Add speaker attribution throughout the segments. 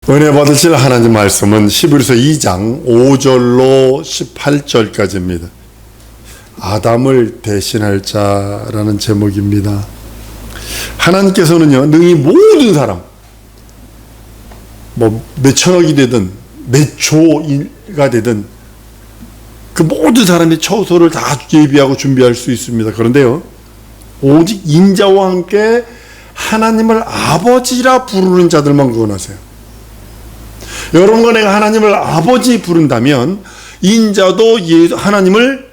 Speaker 1: 은혜 받으실 하나님 말씀은 히브리서 2장 5절로 18절까지입니다. 아담을 대신할 자라는 제목입니다. 하나님께서는요, 능히 모든 사람, 몇천억이 되든 몇조가 되든 그 모든 사람의 처소를 다 예비하고 준비할 수 있습니다. 그런데요, 오직 인자와 함께 하나님을 아버지라 부르는 자들만 구원하세요. 여러분과 내가 하나님을 아버지 부른다면 인자도 하나님을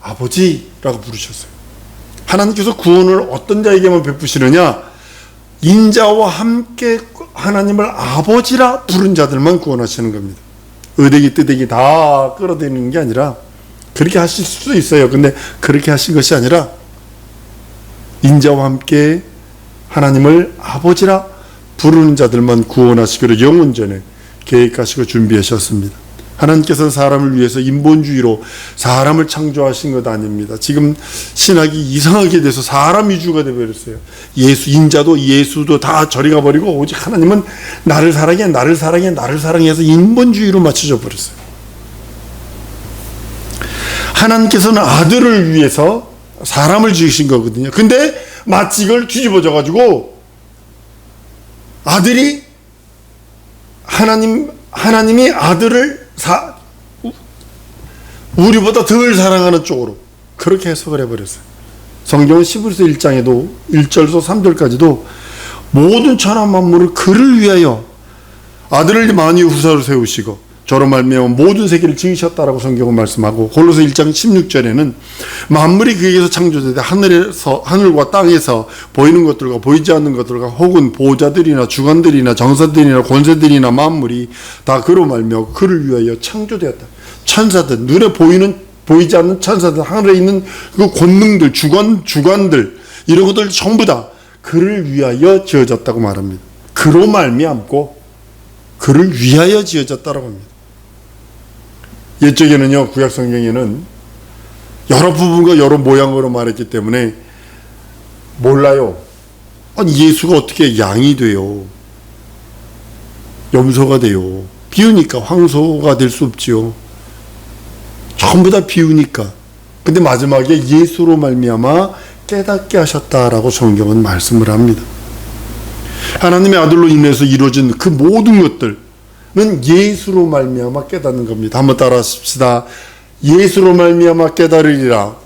Speaker 1: 아버지라고 부르셨어요. 하나님께서 구원을 어떤 자에게만 베푸시느냐? 인자와 함께 하나님을 아버지라 부른 자들만 구원하시는 겁니다. 의대기 뜨대기 다 끌어들이는 게 아니라, 그렇게 하실 수도 있어요. 근데 그렇게 하신 것이 아니라 인자와 함께 하나님을 아버지라 부르는 자들만 구원하시기로 영원전에 계획하시고 준비하셨습니다. 하나님께서는 사람을 위해서 인본주의로 사람을 창조하신 것 아닙니다. 지금 신학이 이상하게 돼서 사람 위주가 되어버렸어요. 인자도 예수도 다 저리 가버리고 오직 하나님은 나를 사랑해, 나를 사랑해, 나를 사랑해서 인본주의로 맞춰져 버렸어요. 하나님께서는 아들을 위해서 사람을 지으신 거거든요. 근데 마치 이걸 뒤집어져 가지고 아들이 하나님이 아들을 우리보다 덜 사랑하는 쪽으로 그렇게 해석을 해버렸어요. 성경은 히브리서 1장에도 1절에서 3절까지도 모든 천하 만물을 그를 위하여 아들을 만유의 후사로 세우시고 저로 말미암아 모든 세계를 지으셨다라고 성경은 말씀하고, 골로새 1장 16절에는 만물이 그에게서 창조되되 하늘과 땅에서 보이는 것들과 보이지 않는 것들과 혹은 보호자들이나 주관들이나 정사들이나 권세들이나 만물이 다 그로 말미암아 그를 위하여 창조되었다. 천사들, 눈에 보이지 않는 천사들, 하늘에 있는 그 권능들, 주관들 이런 것들 전부 다 그를 위하여 지어졌다고 말합니다. 그로 말미암고 그를 위하여 지어졌다라고 합니다. 옛적에는요, 구약 성경에는 여러 부분과 여러 모양으로 말했기 때문에 몰라요. 아니, 예수가 어떻게 양이 돼요? 염소가 돼요? 비우니까 황소가 될 수 없지요. 전부 다 비우니까. 근데 마지막에 예수로 말미암아 깨닫게 하셨다라고 성경은 말씀을 합니다. 하나님의 아들로 인해서 이루어진 그 모든 것들은 예수로 말미암아 깨닫는 겁니다. 한번 따라 하십시다. 예수로 말미암아 깨달으리라.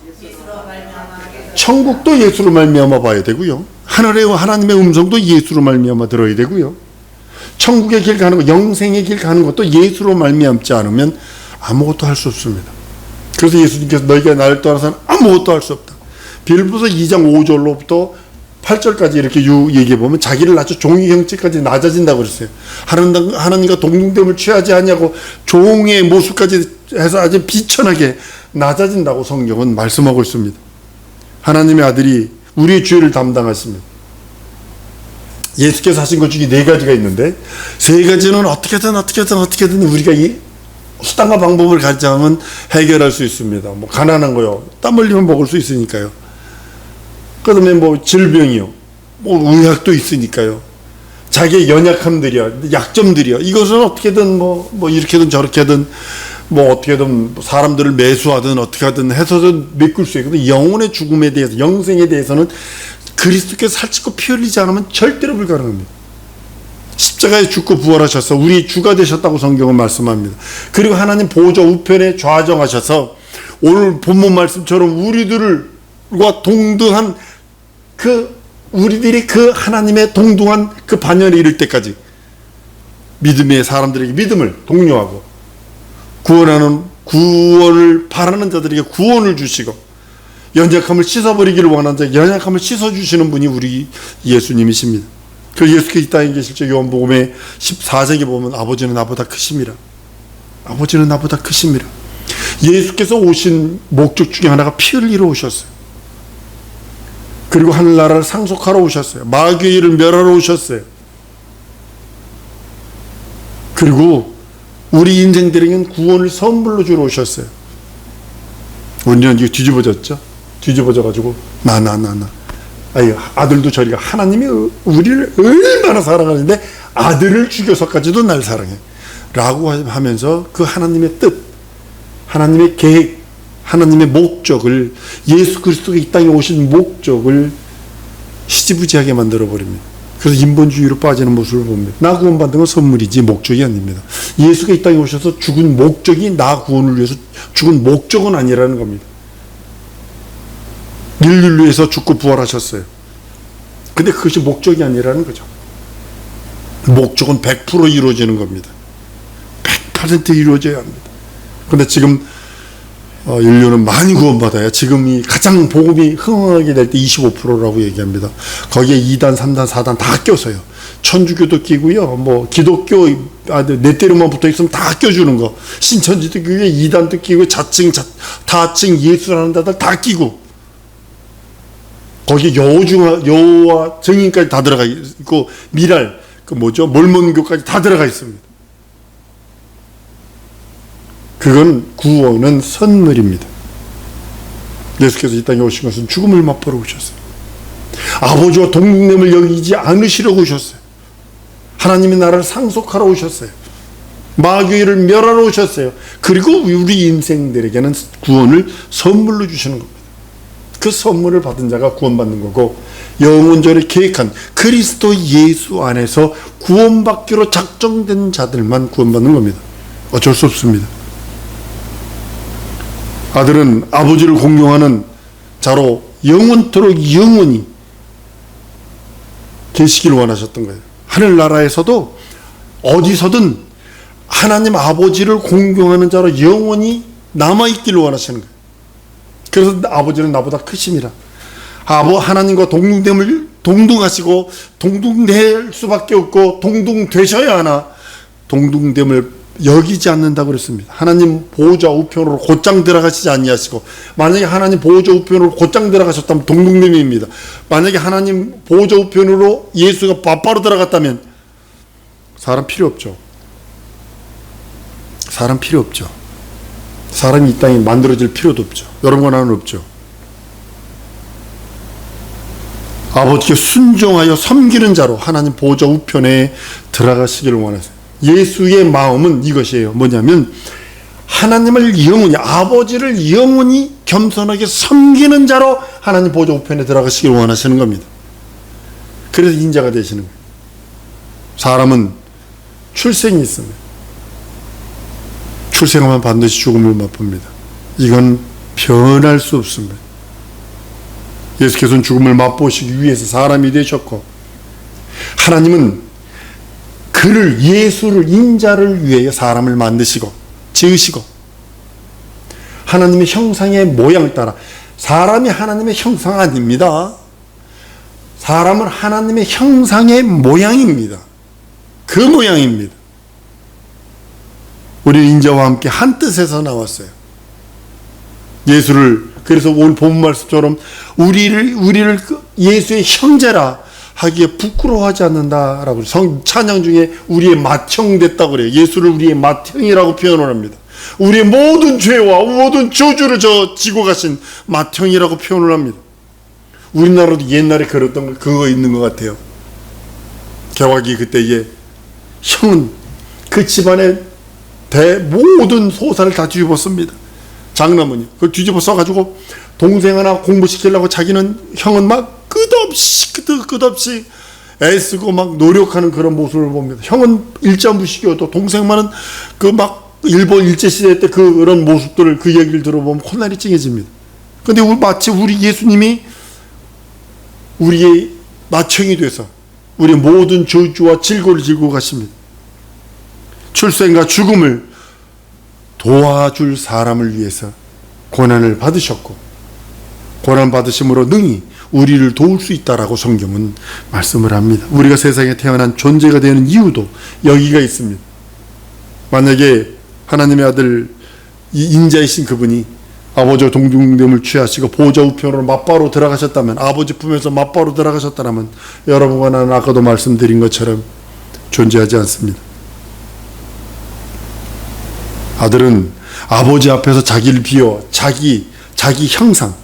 Speaker 1: 천국도 예수로 말미암아 봐야 되고요. 하늘의 하나님의 음성도 예수로 말미암아 들어야 되고요. 천국의 길 가는 것, 영생의 길 가는 것도 예수로 말미암지 않으면 아무것도 할 수 없습니다. 그래서 예수님께서 너희가 나를 떠나서는 아무것도 할 수 없다. 빌립보서 2장 5절로부터 8절까지 이렇게 얘기해보면 자기를 낮춰 종의 형체까지 낮아진다고 그랬어요. 하나님과 동등됨을 취하지 않냐고 종의 모습까지 해서 아주 비천하게 낮아진다고 성경은 말씀하고 있습니다. 하나님의 아들이 우리의 죄를 담당하십니다. 예수께서 하신 것 중에 4가지가 있는데, 3가지는 어떻게든 우리가 이 수단과 방법을 가지면 해결할 수 있습니다. 가난한 거요, 땀 흘리면 먹을 수 있으니까요. 그 다음에 질병이요, 의학도 있으니까요. 자기의 연약함들이요, 약점들이요, 이것은 어떻게든 이렇게든 저렇게든 어떻게든 사람들을 매수하든 어떻게 하든 해서든 메꿀 수 있거든. 영혼의 죽음에 대해서, 영생에 대해서는 그리스도께서 살찌고 피 흘리지 않으면 절대로 불가능합니다. 십자가에 죽고 부활하셔서 우리 주가 되셨다고 성경은 말씀합니다. 그리고 하나님 보좌 우편에 좌정하셔서 오늘 본문 말씀처럼 우리들과 동등한 우리들이 그 하나님의 동등한 그 반열에 이를 때까지 믿음의 사람들에게 믿음을 독려하고 구원을 바라는 자들에게 구원을 주시고 연약함을 씻어버리기를 원하는 자 연약함을 씻어주시는 분이 우리 예수님이십니다. 그 예수께서 이 땅에 계실 때 요한복음의 14장에 보면 아버지는 나보다 크심이라. 아버지는 나보다 크심이라. 예수께서 오신 목적 중에 하나가 피 흘리러 오셨어요. 그리고 하늘나라를 상속하러 오셨어요. 마귀의 일을 멸하러 오셨어요. 그리고 우리 인생들에게는 구원을 선물로 주러 오셨어요. 우리는 이거 뒤집어졌죠? 뒤집어져가지고 아유, 아들도 저리가 하나님이 우리를 얼마나 사랑하는데 아들을 죽여서까지도 날 사랑해 라고 하면서 그 하나님의 뜻, 하나님의 계획, 하나님의 목적을, 예수 그리스도가 이 땅에 오신 목적을 시지부지하게 만들어버립니다. 그래서 인본주의로 빠지는 모습을 봅니다. 나 구원받는 건 선물이지 목적이 아닙니다. 예수가 이 땅에 오셔서 죽은 목적이 나 구원을 위해서 죽은 목적은 아니라는 겁니다. 인류를 위해서 죽고 부활하셨어요. 근데 그것이 목적이 아니라는 거죠. 목적은 100% 이루어지는 겁니다. 100% 이루어져야 합니다. 근데 지금 인류는 많이 구원받아야 지금이 가장 복음이 흥황하게 될 때 25%라고 얘기합니다. 거기에 2단, 3단, 4단 다 껴서요. 천주교도 끼고요. 뭐 기독교 내 때로만 붙어 있으면 다 껴주는 거. 신천지도 끼고 2단도 끼고 자칭 다칭 예수라는 자들 다 끼고 거기에 여호와 증인까지 다 들어가 있고 미랄 몰몬교까지 다 들어가 있습니다. 그건 구원은 선물입니다. 예수께서 이 땅에 오신 것은 죽음을 맛보러 오셨어요. 아버지와 동등됨을 여기지 않으시려고 오셨어요. 하나님의 나라를 상속하러 오셨어요. 마귀를 멸하러 오셨어요. 그리고 우리 인생들에게는 구원을 선물로 주시는 겁니다. 그 선물을 받은 자가 구원받는 거고, 영원전에 계획한 그리스도 예수 안에서 구원받기로 작정된 자들만 구원받는 겁니다. 어쩔 수 없습니다. 아들은 아버지를 공경하는 자로 영원토록 영원히 계시기를 원하셨던 거예요. 하늘나라에서도 어디서든 하나님 아버지를 공경하는 자로 영원히 남아있기를 원하시는 거예요. 그래서 아버지는 나보다 크심이라. 하나님과 동등하시고 동등될 수밖에 없고 동등되셔야 하나 동등됨을 여기지 않는다고 그랬습니다. 하나님 보호자 우편으로 곧장 들어가시지 아니하시고, 만약에 하나님 보호자 우편으로 곧장 들어가셨다면 동등됨입니다. 만약에 하나님 보호자 우편으로 예수가 바로 들어갔다면 사람 필요 없죠. 사람 필요 없죠. 사람이 이 땅에 만들어질 필요도 없죠. 여러분과 나는 없죠. 아버지께 순종하여 섬기는 자로 하나님 보호자 우편에 들어가시기를 원하세요. 예수의 마음은 이것이에요. 뭐냐면 하나님을 영원히, 아버지를 영원히 겸손하게 섬기는 자로 하나님 보호자 우편에 들어가시기를 원하시는 겁니다. 그래서 인자가 되시는 거예요. 사람은 출생이 있습니다. 출생하면 반드시 죽음을 맛봅니다. 이건 변할 수 없습니다. 예수께서는 죽음을 맛보시기 위해서 사람이 되셨고, 하나님은 예수를, 인자를 위해 사람을 만드시고 지으시고, 하나님의 형상의 모양 따라, 사람이 하나님의 형상 아닙니다. 사람은 하나님의 형상의 모양입니다. 그 모양입니다. 우리 인자와 함께 한 뜻에서 나왔어요. 예수를, 그래서 오늘 본문 말씀처럼 우리를 예수의 형제라 하기에 부끄러워하지 않는다라고, 찬양 중에 우리의 맏형됐다고 그래요. 예수를 우리의 맏형이라고 표현을 합니다. 우리의 모든 죄와 모든 저주를 지고 가신 맏형이라고 표현을 합니다. 우리나라도 옛날에 그랬던 그거 있는 것 같아요. 개화기 그때에 형은 그 집안의 모든 소사를 다 뒤집었습니다. 장남은요. 그걸 뒤집어 써가지고 동생 하나 공부시키려고 자기는, 형은 막 끝없이 애쓰고 막 노력하는 그런 모습을 봅니다. 형은 일자무식이어도 동생만은 일본 일제시대 때 그런 모습들을, 그 얘기를 들어보면 코날이 찡해집니다. 근데 마치 우리 예수님이 우리의 맏형이 돼서 우리 모든 저주와 질고를 지고 가십니다. 출생과 죽음을 도와줄 사람을 위해서 고난을 받으셨고, 고난 받으심으로 능히 우리를 도울 수 있다라고 성경은 말씀을 합니다. 우리가 세상에 태어난 존재가 되는 이유도 여기가 있습니다. 만약에 하나님의 아들 인자이신 그분이 아버지와 동등됨을 취하시고 보호자 우편으로 맞바로 들어가셨다면, 아버지 품에서 맞바로 들어가셨다면 여러분과 나는 아까도 말씀드린 것처럼 존재하지 않습니다. 아들은 아버지 앞에서 자기를 비워 자기 형상,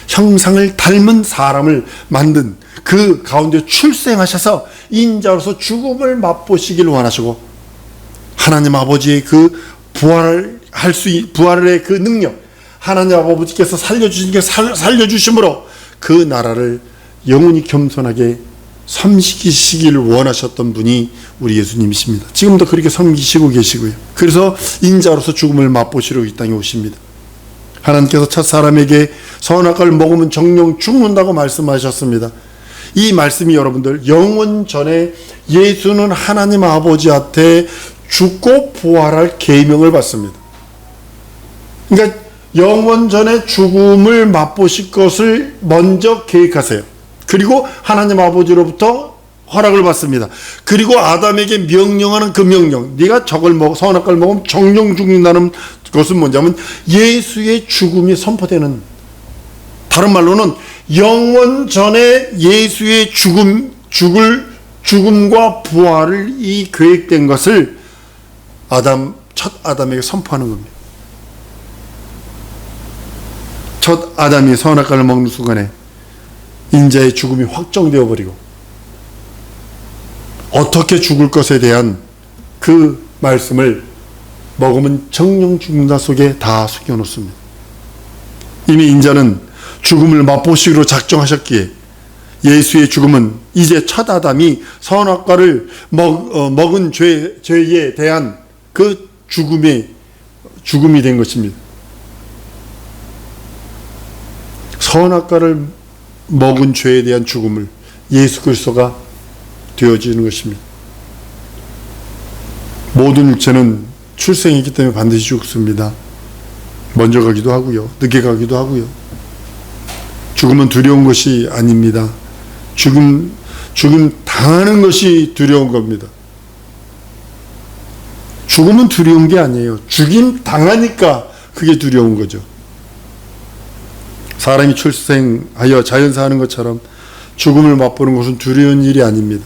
Speaker 1: 형상을 닮은 사람을 만든 그 가운데 출생하셔서 인자로서 죽음을 맛보시길 원하시고, 하나님 아버지의 그 부활의 그 능력, 하나님 아버지께서 살려주심으로 그 나라를 영원히 겸손하게 섬기시기를 원하셨던 분이 우리 예수님이십니다. 지금도 그렇게 섬기시고 계시고요. 그래서 인자로서 죽음을 맛보시러 이 땅에 오십니다. 하나님께서 첫사람에게 선악과를 먹으면 정령 죽는다고 말씀하셨습니다. 이 말씀이 여러분들, 영원 전에 예수는 하나님 아버지한테 죽고 부활할 계명을 받습니다. 그러니까 영원 전에 죽음을 맛보실 것을 먼저 계획하세요. 그리고 하나님 아버지로부터 허락을 받습니다. 그리고 아담에게 명령하는 그 명령, 네가 선악과를 먹으면 정령 죽는다는 것은 뭐냐면 예수의 죽음이 선포되는, 다른 말로는 영원 전에 예수의 죽음과 부활을 이 계획된 것을 첫 아담에게 선포하는 겁니다. 첫 아담이 선악과를 먹는 순간에 인자의 죽음이 확정되어 버리고, 어떻게 죽을 것에 대한 그 말씀을 먹으면 정령 죽는다 속에 다 숨겨놓습니다. 이미 인자는 죽음을 맛보시기로 작정하셨기에 예수의 죽음은 이제 첫 아담이 선악과를 먹은 죄에 대한 그 죽음이 된 것입니다. 선악과를 먹은 죄에 대한 죽음을 예수 그리스도가 되어지는 것입니다. 모든 육체는 출생이기 때문에 반드시 죽습니다. 먼저 가기도 하고요, 늦게 가기도 하고요. 죽음은 두려운 것이 아닙니다. 죽음 당하는 것이 두려운 겁니다. 죽음은 두려운 게 아니에요. 죽임 당하니까 그게 두려운 거죠. 사람이 출생하여 자연사하는 것처럼 죽음을 맛보는 것은 두려운 일이 아닙니다.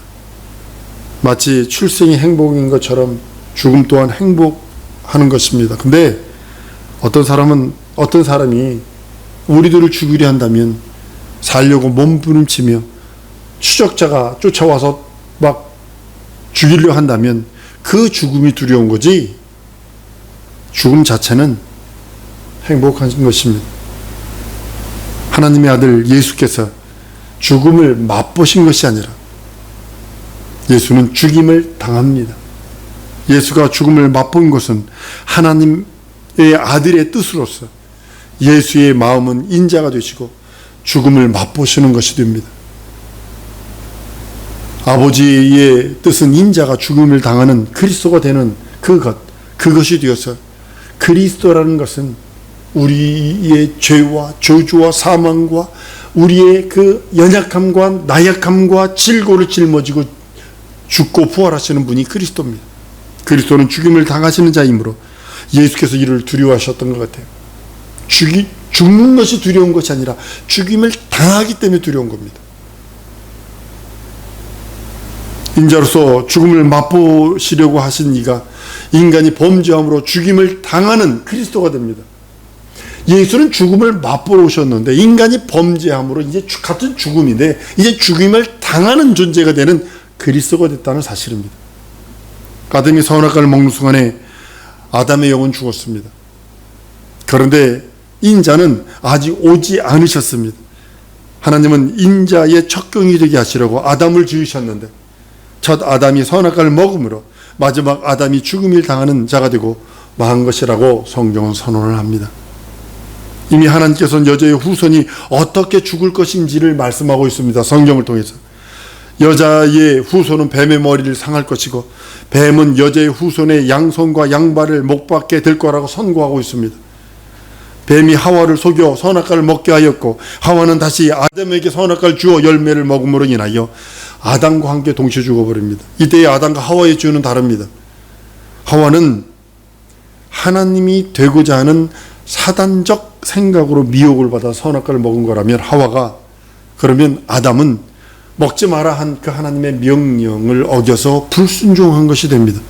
Speaker 1: 마치 출생이 행복인 것처럼 죽음 또한 행복하는 것입니다. 근데 어떤 사람이 우리들을 죽이려 한다면, 살려고 몸부림치며 추적자가 쫓아와서 막 죽이려 한다면 그 죽음이 두려운 거지, 죽음 자체는 행복한 것입니다. 하나님의 아들 예수께서 죽음을 맛보신 것이 아니라 예수는 죽임을 당합니다. 예수가 죽음을 맛본 것은 하나님의 아들의 뜻으로서 예수의 마음은 인자가 되시고 죽음을 맛보시는 것이 됩니다. 아버지의 뜻은 인자가 죽음을 당하는 그리스도가 되는 그것이 되어서, 그리스도라는 것은 우리의 죄와 저주와 사망과 우리의 그 연약함과 나약함과 질고를 짊어지고 죽고 부활하시는 분이 그리스도입니다. 그리스도는 죽임을 당하시는 자이므로 예수께서 이를 두려워하셨던 것 같아요. 죽는 것이 두려운 것이 아니라 죽임을 당하기 때문에 두려운 겁니다. 인자로서 죽음을 맛보시려고 하신 이가 인간이 범죄함으로 죽임을 당하는 그리스도가 됩니다. 예수는 죽음을 맛보러 오셨는데 인간이 범죄함으로 이제 같은 죽음인데 이제 죽임을 당하는 존재가 되는 그리스도가 됐다는 사실입니다. 아담이 선악과를 먹는 순간에 아담의 영은 죽었습니다. 그런데 인자는 아직 오지 않으셨습니다. 하나님은 인자의 척경이 되게 하시려고 아담을 지으셨는데, 첫 아담이 선악과를 먹음으로 마지막 아담이 죽음을 당하는 자가 되고 망한 것이라고 성경은 선언을 합니다. 이미 하나님께서는 여자의 후손이 어떻게 죽을 것인지를 말씀하고 있습니다. 성경을 통해서. 여자의 후손은 뱀의 머리를 상할 것이고 뱀은 여자의 후손의 양손과 양발을 못 받게 될 거라고 선고하고 있습니다. 뱀이 하와를 속여 선악과를 먹게 하였고 하와는 다시 아담에게 선악과를 주어 열매를 먹음으로 인하여 아담과 함께 동시에 죽어버립니다. 이때의 아담과 하와의 죄는 다릅니다. 하와는 하나님이 되고자 하는 사단적 생각으로 미혹을 받아 선악과를 먹은 거라면, 그러면 아담은 먹지 마라 한 그 하나님의 명령을 어겨서 불순종한 것이 됩니다.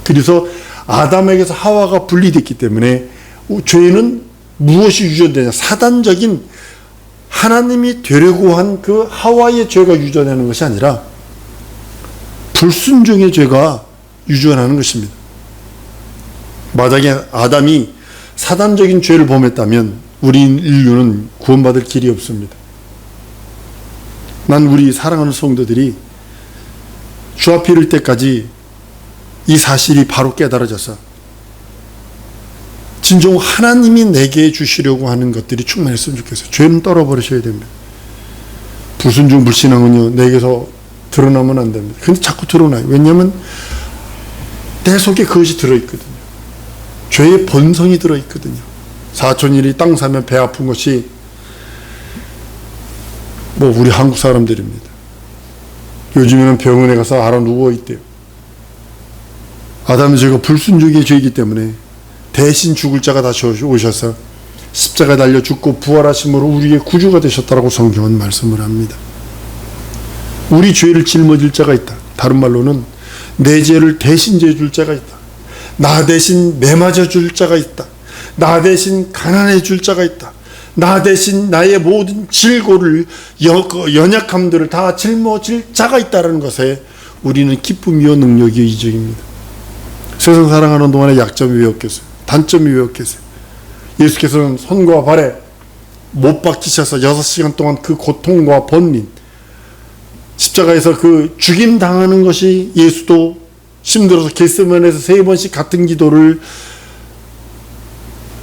Speaker 1: 그래서 아담에게서 하와가 분리됐기 때문에 죄는 무엇이 유전되냐? 사단적인 하나님이 되려고 한 그 하와의 죄가 유전하는 것이 아니라 불순종의 죄가 유전하는 것입니다. 만약에 아담이 사단적인 죄를 범했다면 우리 인류는 구원받을 길이 없습니다. 난 우리 사랑하는 성도들이 주 앞에 이를 때까지 이 사실이 바로 깨달아져서 진정 하나님이 내게 주시려고 하는 것들이 충만했으면 좋겠어요. 죄는 떨어버리셔야 됩니다. 불순종 불신앙은요, 내게서 드러나면 안 됩니다. 근데 자꾸 드러나요. 왜냐하면 내 속에 그것이 들어있거든요. 죄의 본성이 들어있거든요. 사촌일이 땅 사면 배 아픈 것이 우리 한국 사람들입니다. 요즘에는 병원에 가서 알아 누워있대요. 아담의 죄가 불순종의 죄이기 때문에 대신 죽을 자가 다시 오셔서 십자가에 달려 죽고 부활하심으로 우리의 구주가 되셨다라고 성경은 말씀을 합니다. 우리 죄를 짊어질 자가 있다. 다른 말로는 내 죄를 대신 져줄 자가 있다. 나 대신 매맞아 줄 자가 있다. 나 대신 가난해 줄 자가 있다. 나 대신 나의 모든 질고를 연약함들을 다 짊어질 자가 있다는 것에 우리는 기쁨이요 능력이요 이적입니다. 세상 살아가는 동안에 약점이 왜 없겠어요? 단점이 왜 없겠어요? 예수께서는 손과 발에 못 박히셔서 6시간 동안 그 고통과 번민, 십자가에서 그 죽임 당하는 것이 예수도 힘들어서 겟세마네에서 3번씩 같은 기도를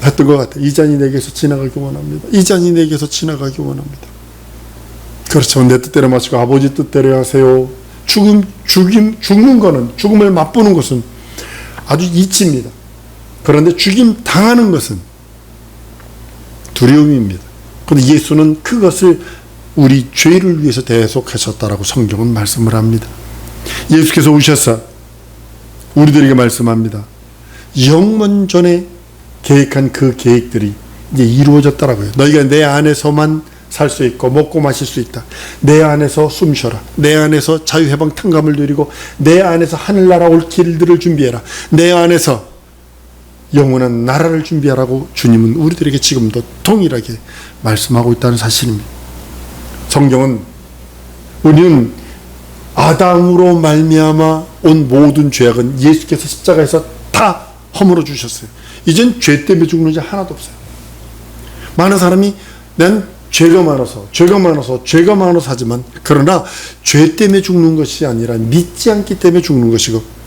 Speaker 1: 했던 것 같아요. 이 잔이 내게서 지나가기 원합니다. 이 잔이 내게서 지나가기 원합니다. 그렇죠. 내 뜻대로 마시고 아버지 뜻대로 하세요. 죽는 거는, 죽음을 맛보는 것은 아주 이치입니다. 그런데 죽임 당하는 것은 두려움입니다. 그런데 예수는 그것을 우리 죄를 위해서 대속하셨다라고 성경은 말씀을 합니다. 예수께서 오셔서 우리들에게 말씀합니다. 영원 전에 계획한 그 계획들이 이제 이루어졌다라고요. 너희가 내 안에서만 살 수 있고 먹고 마실 수 있다. 내 안에서 숨 쉬어라. 내 안에서 자유해방 탕감을 누리고 내 안에서 하늘나라 올 길들을 준비해라. 내 안에서 영원한 나라를 준비하라고 주님은 우리들에게 지금도 동일하게 말씀하고 있다는 사실입니다. 성경은 우리는 아담으로 말미암아 온 모든 죄악은 예수께서 십자가에서 다 허물어 주셨어요. 이젠 죄 때문에 죽는 자 하나도 없어요. 많은 사람이 난 죄가 많아서 하지만 그러나 죄 때문에 죽는 것이 아니라 믿지 않기 때문에 죽는 것이고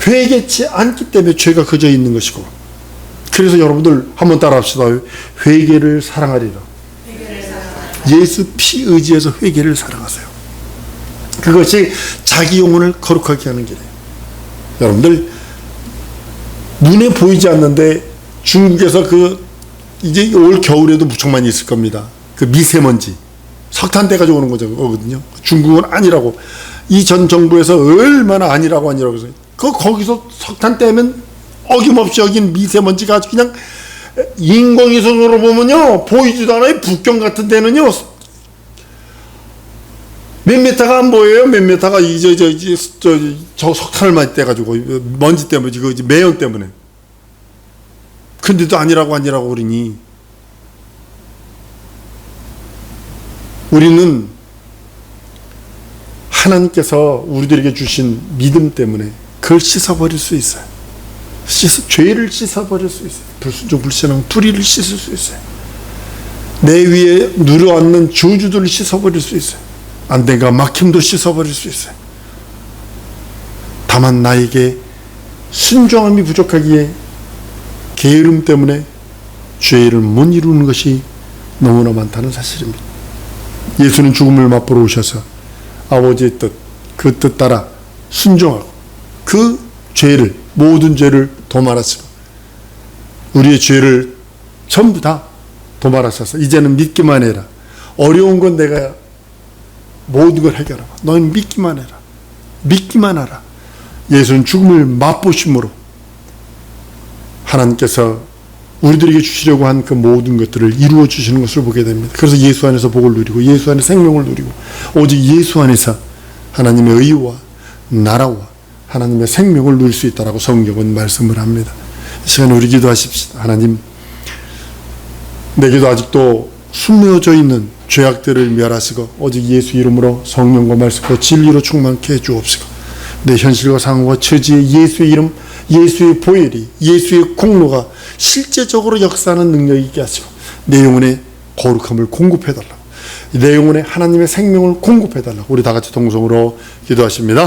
Speaker 1: 회개치 않기 때문에 죄가 그저 있는 것이고 그래서 여러분들 한번 따라합시다. 회개를 사랑하리라. 예수 피 의지해서 회개를 사랑하세요. 그것이 자기 영혼을 거룩하게 하는 길이에요. 여러분들 눈에 보이지 않는데 중국에서 이제 올 겨울에도 무척 많이 있을 겁니다. 그 미세먼지 석탄 떼가지고 오는 거거든요. 중국은 아니라고 이 전 정부에서 얼마나 아니라고 해서 거기서 석탄 떼면 어김없이 여긴 미세먼지가 아주 그냥 인공위성으로 보면요 보이지도 않아요. 북경 같은 데는요 몇 메타가 안 보여요. 몇 메타가 저 석탄을 많이 떼가지고 먼지 때문에 매연 때문에. 근데도 아니라고 그러니 우리는 하나님께서 우리들에게 주신 믿음 때문에 그걸 씻어버릴 수 있어요. 죄를 씻어버릴 수 있어요. 불순종 불신앙 불의를 씻을 수 있어요. 내 위에 누려앉는 저주들을 씻어버릴 수 있어요. 안된가 막힘도 씻어버릴 수 있어요. 다만 나에게 순종함이 부족하기에 게으름 때문에 죄를 못 이루는 것이 너무나 많다는 사실입니다. 예수는 죽음을 맛보러 오셔서 아버지의 뜻, 그 뜻 따라 순종하고 그 죄를 모든 죄를 도말하시고 우리의 죄를 전부 다 도말하셔서 이제는 믿기만 해라. 어려운 건 내가 모든 걸 해결하고 너는 믿기만 해라. 믿기만 하라. 예수는 죽음을 맛보심으로 하나님께서 우리들에게 주시려고 한 그 모든 것들을 이루어 주시는 것을 보게 됩니다. 그래서 예수 안에서 복을 누리고 예수 안에서 생명을 누리고 오직 예수 안에서 하나님의 의와 나라와 하나님의 생명을 누릴 수 있다라고 성경은 말씀을 합니다. 이 시간에 우리 기도하십시다. 하나님, 내게도 아직도 숨겨져 있는 죄악들을 멸하시고 오직 예수 이름으로 성령과 말씀과 진리로 충만케 해 주옵시고 내 현실과 상황과 처지에 예수의 이름, 예수의 보혈이, 예수의 공로가 실제적으로 역사하는 능력이 있게 하시고 내 영혼의 거룩함을 공급해달라고, 내 영혼에 하나님의 생명을 공급해달라고 우리 다 같이 동성으로 기도하십니다.